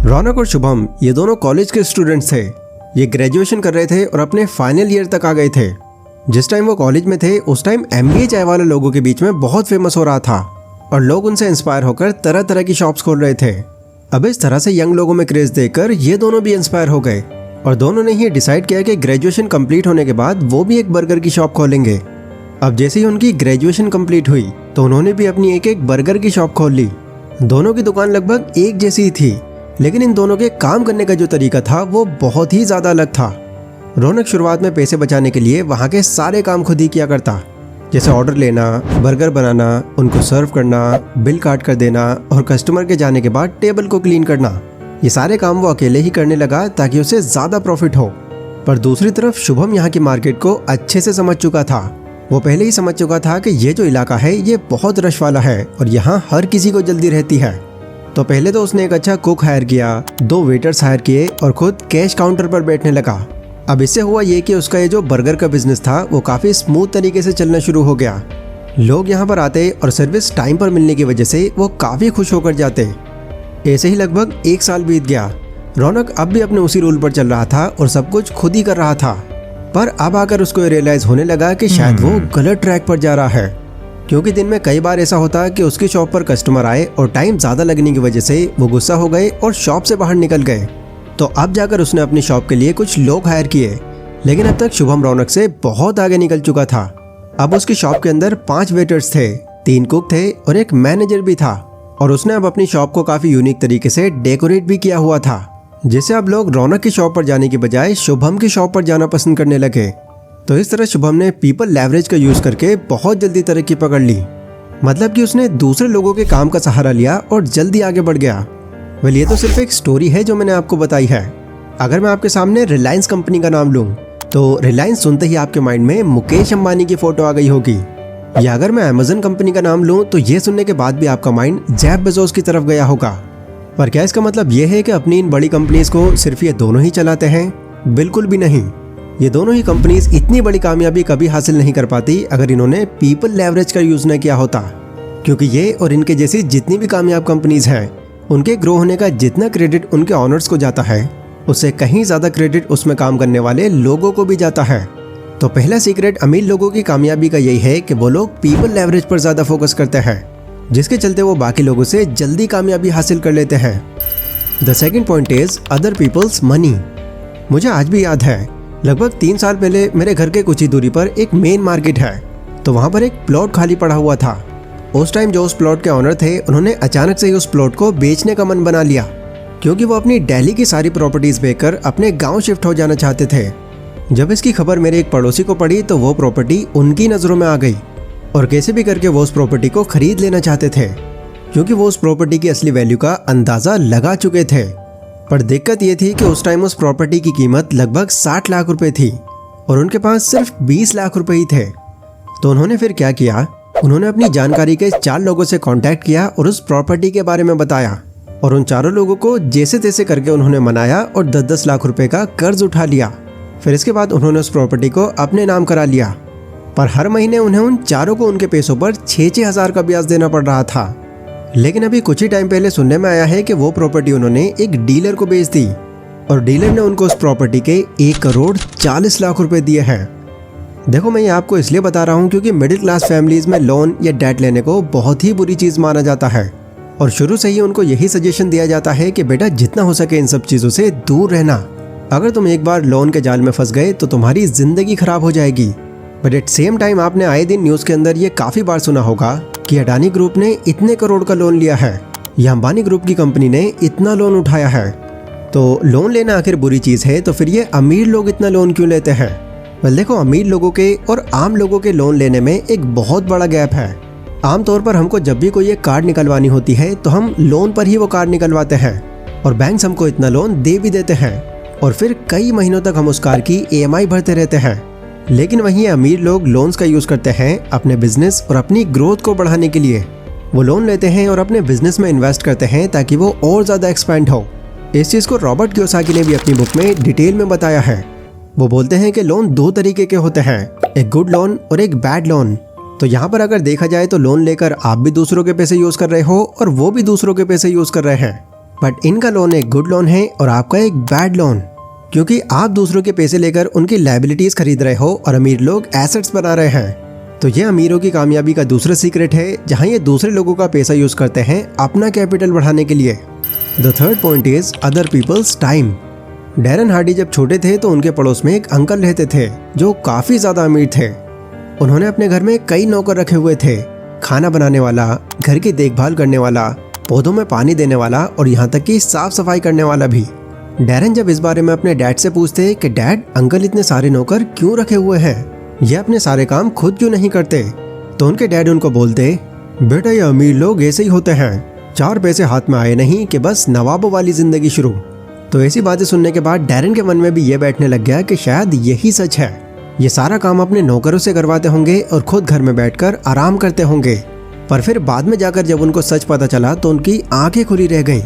रौनक और शुभम ये दोनों कॉलेज के स्टूडेंट्स थे। ये ग्रेजुएशन कर रहे थे और अपने फाइनल ईयर तक आ गए थे। जिस टाइम वो कॉलेज में थे उस टाइम MBA चाय वाले लोगों के बीच में बहुत फेमस हो रहा था और लोग उनसे इंस्पायर होकर तरह तरह की शॉप्स खोल रहे थे। अब इस तरह से यंग लोगों में क्रेज देखकर ये दोनों भी इंस्पायर हो गए और दोनों ने ही डिसाइड किया कि ग्रेजुएशन कंप्लीट होने के बाद वो भी एक बर्गर की शॉप खोलेंगे। अब जैसे ही उनकी ग्रेजुएशन कंप्लीट हुई तो उन्होंने भी अपनी एक बर्गर की शॉप खोल ली। दोनों की दुकान लगभग एक जैसी ही थी, लेकिन इन दोनों के काम करने का जो तरीका था वो बहुत ही ज़्यादा अलग था। रौनक शुरुआत में पैसे बचाने के लिए वहाँ के सारे काम खुद ही किया करता, जैसे ऑर्डर लेना, बर्गर बनाना, उनको सर्व करना, बिल काट कर देना और कस्टमर के जाने के बाद टेबल को क्लीन करना। ये सारे काम वो अकेले ही करने लगा ताकि उसे ज़्यादा प्रॉफिट हो। पर दूसरी तरफ शुभम यहाँ की मार्केट को अच्छे से समझ चुका था। वो पहले ही समझ चुका था कि ये जो इलाका है ये बहुत रश वाला है और यहाँ हर किसी को जल्दी रहती है। तो पहले तो उसने एक अच्छा कुक हायर किया, 2 वेटर्स हायर किए और खुद कैश काउंटर पर बैठने लगा। अब इससे हुआ ये कि उसका ये जो बर्गर का बिजनेस था वो काफ़ी स्मूथ तरीके से चलना शुरू हो गया। लोग यहाँ पर आते और सर्विस टाइम पर मिलने की वजह से वो काफ़ी खुश होकर जाते। ऐसे ही लगभग 1 साल बीत गया। रौनक अब भी अपने उसी रूल पर चल रहा था और सब कुछ खुद ही कर रहा था। पर अब आकर उसको रियलाइज़ होने लगा कि शायद वो गलत ट्रैक पर जा रहा है, क्योंकि दिन में कई बार ऐसा होता कि उसकी शॉप पर कस्टमर आए और टाइम ज़्यादा लगने की वजह से वो गुस्सा हो गए और शॉप से बाहर निकल गए। तो अब जाकर उसने अपनी शॉप के लिए कुछ लोग हायर किए, लेकिन अब तक शुभम रौनक से बहुत आगे निकल चुका था। अब उसकी शॉप के अंदर 5 वेटर्स थे, 3 कुक थे और एक मैनेजर भी था। और उसने अब अपनी शॉप को काफ़ी यूनिक तरीके से डेकोरेट भी किया हुआ था, जिससे अब लोग रौनक की शॉप पर जाने की बजाय शुभम की शॉप पर जाना पसंद करने लगे। तो इस तरह शुभम ने पीपल लेवरेज का यूज़ करके बहुत जल्दी तरक्की पकड़ ली। मतलब कि उसने दूसरे लोगों के काम का सहारा लिया और जल्दी आगे बढ़ गया। वेल, ये तो सिर्फ एक स्टोरी है जो मैंने आपको बताई है। अगर मैं आपके सामने रिलायंस कंपनी का नाम लूँ तो रिलायंस सुनते ही आपके माइंड में मुकेश अंबानी की फ़ोटो आ गई होगी। या अगर मैं अमेजन कंपनी का नाम लूँ तो ये सुनने के बाद भी आपका माइंड जेफ बेजोस की तरफ गया होगा। पर क्या इसका मतलब ये है कि अपनी इन बड़ी कंपनीज को सिर्फ ये दोनों ही चलाते हैं? बिल्कुल भी नहीं। ये दोनों ही कंपनीज इतनी बड़ी कामयाबी कभी हासिल नहीं कर पाती अगर इन्होंने पीपल लेवरेज का यूज़ न किया होता, क्योंकि ये और इनके जैसी जितनी भी कामयाब कंपनीज हैं उनके ग्रो होने का जितना क्रेडिट उनके ऑनर्स को जाता है उससे कहीं ज़्यादा क्रेडिट उसमें काम करने वाले लोगों को भी जाता है। तो पहला सीक्रेट अमीर लोगों की कामयाबी का यही है कि वो लोग पीपल लेवरेज पर ज़्यादा फोकस करते हैं, जिसके चलते वो बाकी लोगों से जल्दी कामयाबी हासिल कर लेते हैं। The second point is other peoples money. मुझे आज भी याद है, लगभग 3 साल पहले मेरे घर के कुछ ही दूरी पर एक मेन मार्केट है, तो वहाँ पर एक प्लॉट खाली पड़ा हुआ था। उस टाइम जो उस प्लॉट के ऑनर थे उन्होंने अचानक से ही उस प्लॉट को बेचने का मन बना लिया, क्योंकि वो अपनी दिल्ली की सारी प्रॉपर्टीज़ बेचकर अपने गांव शिफ्ट हो जाना चाहते थे। जब इसकी खबर मेरे एक पड़ोसी को पड़ी तो वो प्रॉपर्टी उनकी नज़रों में आ गई और कैसे भी करके वो उस प्रॉपर्टी को खरीद लेना चाहते थे, क्योंकि वो उस प्रॉपर्टी की असली वैल्यू का अंदाज़ा लगा चुके थे। पर दिक्कत ये थी कि उस टाइम उस प्रॉपर्टी की कीमत लगभग 60 लाख रुपए थी और उनके पास सिर्फ 20 लाख रुपए ही थे। तो उन्होंने फिर क्या किया, उन्होंने अपनी जानकारी के 4 लोगों से कांटेक्ट किया और उस प्रॉपर्टी के बारे में बताया और उन चारों लोगों को जैसे तैसे करके उन्होंने मनाया और 10-10 लाख रुपए का कर्ज उठा लिया। फिर इसके बाद उन्होंने उस प्रॉपर्टी को अपने नाम करा लिया, पर हर महीने उन्हें उन चारों को उनके पैसों पर 6-6 हज़ार का ब्याज देना पड़ रहा था। लेकिन अभी कुछ ही टाइम पहले सुनने में आया है कि वो प्रॉपर्टी उन्होंने एक डीलर को बेच दी और डीलर ने उनको उस प्रॉपर्टी के 1 करोड़ 40 लाख रुपए दिए हैं। देखो, मैं ये आपको इसलिए बता रहा हूँ क्योंकि मिडिल क्लास फैमिलीज में लोन या डेट लेने को बहुत ही बुरी चीज़ माना जाता है और शुरू से ही उनको यही सजेशन दिया जाता है कि बेटा जितना हो सके इन सब चीज़ों से दूर रहना। अगर तुम एक बार लोन के जाल में फंस गए तो तुम्हारी ज़िंदगी खराब हो जाएगी। बट एट सेम टाइम आपने आए दिन न्यूज़ के अंदर ये काफ़ी बार सुना होगा कि अडानी ग्रुप ने इतने करोड़ का लोन लिया है या अंबानी ग्रुप की कंपनी ने इतना लोन उठाया है। तो लोन लेना आखिर बुरी चीज़ है तो फिर ये अमीर लोग इतना लोन क्यों लेते हैं? वेल देखो, अमीर लोगों के और आम लोगों के लोन लेने में एक बहुत बड़ा गैप है। आमतौर पर हमको जब भी कोई एक कार्ड निकलवानी होती है तो हम लोन पर ही वो कार्ड निकलवाते हैं और बैंक हमको इतना लोन दे भी देते हैं और फिर कई महीनों तक हम उस कार की EMI भरते रहते हैं। लेकिन वहीं अमीर लोग लोन्स का यूज़ करते हैं अपने बिजनेस और अपनी ग्रोथ को बढ़ाने के लिए। वो लोन लेते हैं और अपने बिजनेस में इन्वेस्ट करते हैं ताकि वो और ज़्यादा एक्सपैंड हो। इस चीज़ को रॉबर्ट कियोसाकी ने भी अपनी बुक में डिटेल में बताया है। वो बोलते हैं कि लोन 2 तरीके के होते हैं, एक गुड लोन और एक बैड लोन। तो यहाँ पर अगर देखा जाए तो लोन लेकर आप भी दूसरों के पैसे यूज़ कर रहे हो और वो भी दूसरों के पैसे यूज़ कर रहे हैं। बट इनका लोन एक गुड लोन है और आपका एक बैड लोन, क्योंकि आप दूसरों के पैसे लेकर उनकी लायबिलिटीज खरीद रहे हो और अमीर लोग एसेट्स बना रहे हैं। तो ये अमीरों की कामयाबी का दूसरा सीक्रेट है, जहां ये दूसरे लोगों का पैसा यूज करते हैं अपना कैपिटल बढ़ाने के लिए। The third point is other peoples time. Darren Hardy जब छोटे थे तो उनके पड़ोस में एक अंकल रहते थे जो काफी ज्यादा अमीर थे। उन्होंने अपने घर में कई नौकर रखे हुए थे, खाना बनाने वाला, घर की देखभाल करने वाला, पौधों में पानी देने वाला और यहाँ तक कि साफ सफाई करने वाला भी। डैरन जब इस बारे में अपने डैड से पूछते कि डैड, अंकल इतने सारे नौकर क्यों रखे हुए हैं, ये अपने सारे काम खुद क्यों नहीं करते, तो उनके डैड उनको बोलते, बेटा ये अमीर लोग ऐसे ही होते हैं, 4 पैसे हाथ में आए नहीं कि बस नवाबों वाली जिंदगी शुरू। तो ऐसी बातें सुनने के बाद डैरन के मन में भी ये बैठने लग गया कि शायद यही सच है। ये सारा काम अपने नौकरों से करवाते होंगे और खुद घर में बैठकर आराम करते होंगे। पर फिर बाद में जाकर जब उनको सच पता चला तो उनकी आंखें खुली रह गईं।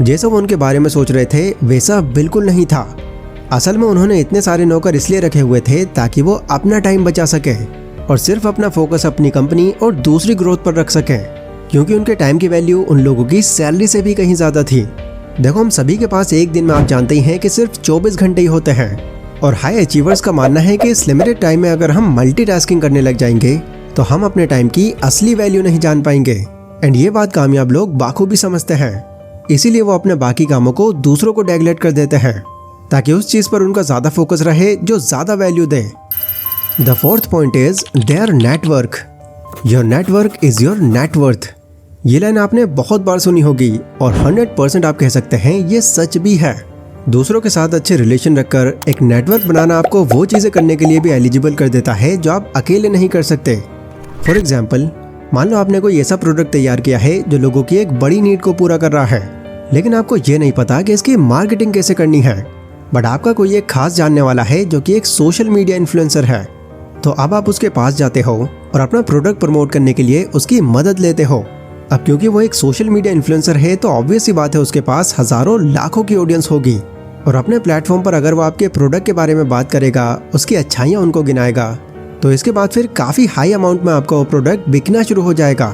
जैसा वो उनके बारे में सोच रहे थे वैसा बिल्कुल नहीं था। असल में उन्होंने इतने सारे नौकर इसलिए रखे हुए थे ताकि वो अपना टाइम बचा सके और सिर्फ अपना फोकस अपनी कंपनी और दूसरी ग्रोथ पर रख सके, क्योंकि उनके टाइम की वैल्यू उन लोगों की सैलरी से भी कहीं ज्यादा थी। देखो, हम सभी के पास एक दिन में आप जानते ही हैं कि सिर्फ 24 घंटे ही होते हैं और हाई अचीवर्स का मानना है कि इस लिमिटेड टाइम में अगर हम मल्टीटास्किंग करने लग जाएंगे तो हम अपने टाइम की असली वैल्यू नहीं जान पाएंगे। एंड ये बात कामयाब लोग बाखूबी समझते हैं, इसीलिए वो अपने बाकी कामों को दूसरों को डेगलेट कर देते हैं ताकि उस चीज पर उनका ज्यादा फोकस रहे जो ज्यादा वैल्यू दे। The fourth point is their network. Your network is your net worth. ये लाइन आपने बहुत बार सुनी होगी और 100% आप कह सकते हैं ये सच भी है। दूसरों के साथ अच्छे रिलेशन रखकर एक नेटवर्क बनाना आपको वो चीजें करने के लिए भी एलिजिबल कर देता है जो आप अकेले नहीं कर सकते। फॉर एग्जाम्पल, मान लो आपने कोई ऐसा प्रोडक्ट तैयार किया है जो लोगों की एक बड़ी नीड को पूरा कर रहा है, लेकिन आपको ये नहीं पता कि इसकी मार्केटिंग कैसे करनी है। बट आपका कोई एक खास जानने वाला है जो कि एक सोशल मीडिया इन्फ्लुएंसर है, तो अब आप उसके पास जाते हो और अपना प्रोडक्ट प्रमोट करने के लिए उसकी मदद लेते हो। अब क्योंकि वो एक सोशल मीडिया इन्फ्लुएंसर है तो ऑब्वियस सी बात है उसके पास हजारों लाखों की ऑडियंस होगी और अपने प्लेटफॉर्म पर अगर वो आपके प्रोडक्ट के बारे में बात करेगा, उसकी अच्छाइयाँ उनको गिनाएगा, तो इसके बाद फिर काफ़ी हाई अमाउंट में आपका वो प्रोडक्ट बिकना शुरू हो जाएगा।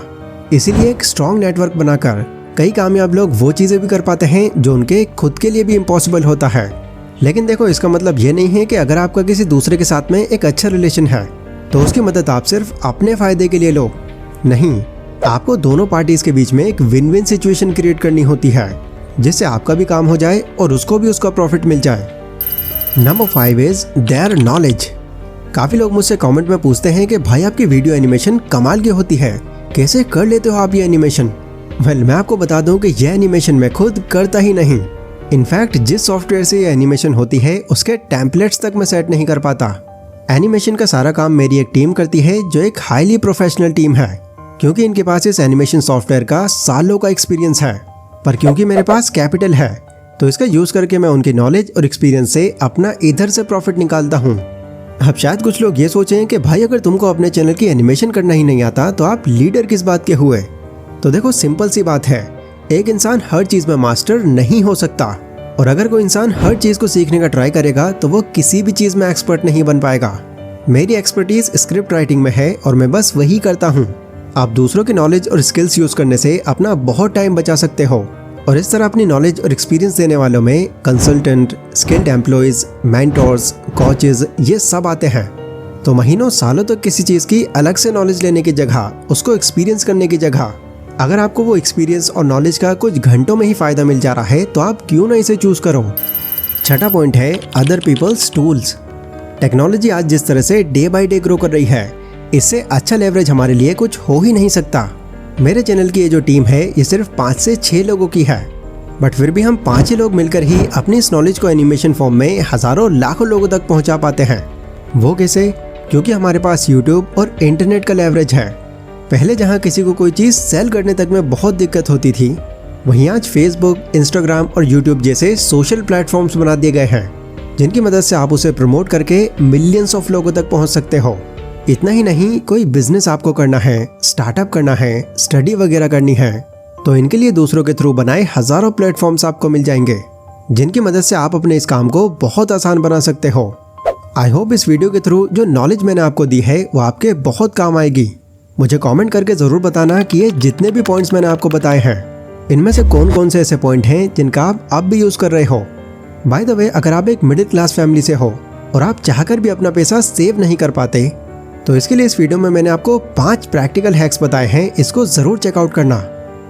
इसीलिए एक स्ट्रॉन्ग नेटवर्क बनाकर कई कामयाब लोग वो चीज़ें भी कर पाते हैं जो उनके खुद के लिए भी इम्पॉसिबल होता है। लेकिन देखो, इसका मतलब ये नहीं है कि अगर आपका किसी दूसरे के साथ में एक अच्छा रिलेशन है तो उसकी मदद आप सिर्फ अपने फायदे के लिए लो। नहीं, आपको दोनों पार्टीज के बीच में एक विन विन सिचुएशन क्रिएट करनी होती है जिससे आपका भी काम हो जाए और उसको भी उसका प्रॉफिट मिल जाए। Number 5 is their knowledge. काफ़ी लोग मुझसे कमेंट में पूछते हैं कि भाई आपकी वीडियो एनिमेशन कमाल की होती है, कैसे कर लेते हो आप ये एनिमेशन। वेल, मैं आपको बता दूं कि यह एनिमेशन मैं खुद करता ही नहीं। इनफैक्ट जिस सॉफ्टवेयर से ये एनिमेशन होती है उसके टेम्पलेट्स तक मैं सेट नहीं कर पाता। एनिमेशन का सारा काम मेरी एक टीम करती है जो एक हाईली प्रोफेशनल टीम है, क्योंकि इनके पास इस एनिमेशन सॉफ्टवेयर का सालों का एक्सपीरियंस है। पर क्योंकि मेरे पास कैपिटल है तो इसका यूज करके मैं उनकी नॉलेज और एक्सपीरियंस से अपना इधर से प्रॉफिट निकालता हूँ। अब शायद कुछ लोग ये सोचें कि भाई अगर तुमको अपने चैनल की एनिमेशन करना ही नहीं आता तो आप लीडर किस बात के हुए। तो देखो, सिंपल सी बात है, एक इंसान हर चीज में मास्टर नहीं हो सकता और अगर कोई इंसान हर चीज को सीखने का ट्राई करेगा तो वो किसी भी चीज में एक्सपर्ट नहीं बन पाएगा। मेरी एक्सपर्टीज स्क्रिप्ट राइटिंग में है और मैं बस वही करता हूँ। आप दूसरों की नॉलेज और स्किल्स यूज करने से अपना बहुत टाइम बचा सकते हो और इस तरह अपनी नॉलेज और एक्सपीरियंस देने वालों में consultant, skilled employees, mentors, coaches ये सब आते हैं। तो महीनों सालों तक किसी चीज़ की अलग से नॉलेज लेने की जगह, उसको एक्सपीरियंस करने की जगह, अगर आपको वो एक्सपीरियंस और नॉलेज का कुछ घंटों में ही फ़ायदा मिल जा रहा है तो आप क्यों ना इसे चूज़ करो। छठा पॉइंट है अदर पीपल्स टूल्स। टेक्नोलॉजी आज जिस तरह से डे बाय डे ग्रो कर रही है, इससे अच्छा लेवरेज हमारे लिए कुछ हो ही नहीं सकता। मेरे चैनल की ये जो टीम है ये सिर्फ 5 से 6 लोगों की है, बट फिर भी हम 5 ही लोग मिलकर ही अपनी इस नॉलेज को एनिमेशन फॉर्म में हजारों लाखों लोगों तक पहुंचा पाते हैं। वो कैसे? क्योंकि हमारे पास यूट्यूब और इंटरनेट का लेवरेज है। पहले जहां किसी को कोई चीज़ सेल करने तक में बहुत दिक्कत होती थी, वहीं आज फेसबुक, इंस्टाग्राम और यूट्यूब जैसे सोशल प्लेटफॉर्म्स बना दिए गए हैं जिनकी मदद से आप उसे प्रमोट करके मिलियंस ऑफ लोगों तक पहुंच सकते हो। इतना ही नहीं, कोई बिजनेस आपको करना है, स्टार्टअप करना है, स्टडी वगैरह करनी है, तो इनके लिए दूसरों के थ्रू बनाए हजारों प्लेटफॉर्म्स आपको मिल जाएंगे जिनकी मदद से आप अपने इस काम को बहुत आसान बना सकते हो। आई होप इस वीडियो के थ्रू जो नॉलेज मैंने आपको दी है वो आपके बहुत काम आएगी। मुझे कमेंट करके ज़रूर बताना कि ये जितने भी पॉइंट्स मैंने आपको बताए हैं इनमें से कौन कौन से ऐसे पॉइंट हैं जिनका आप भी यूज़ कर रहे हो। बाय द वे, अगर आप एक मिडिल क्लास फैमिली से हो और आप चाहकर भी अपना पैसा सेव नहीं कर पाते, तो इसके लिए इस वीडियो में मैंने आपको 5 प्रैक्टिकल हैक्स बताए हैं, इसको ज़रूर चेकआउट करना।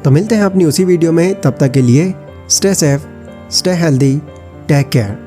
तो मिलते हैं अपनी उसी वीडियो में, तब तक के लिए stay safe, stay healthy, take care.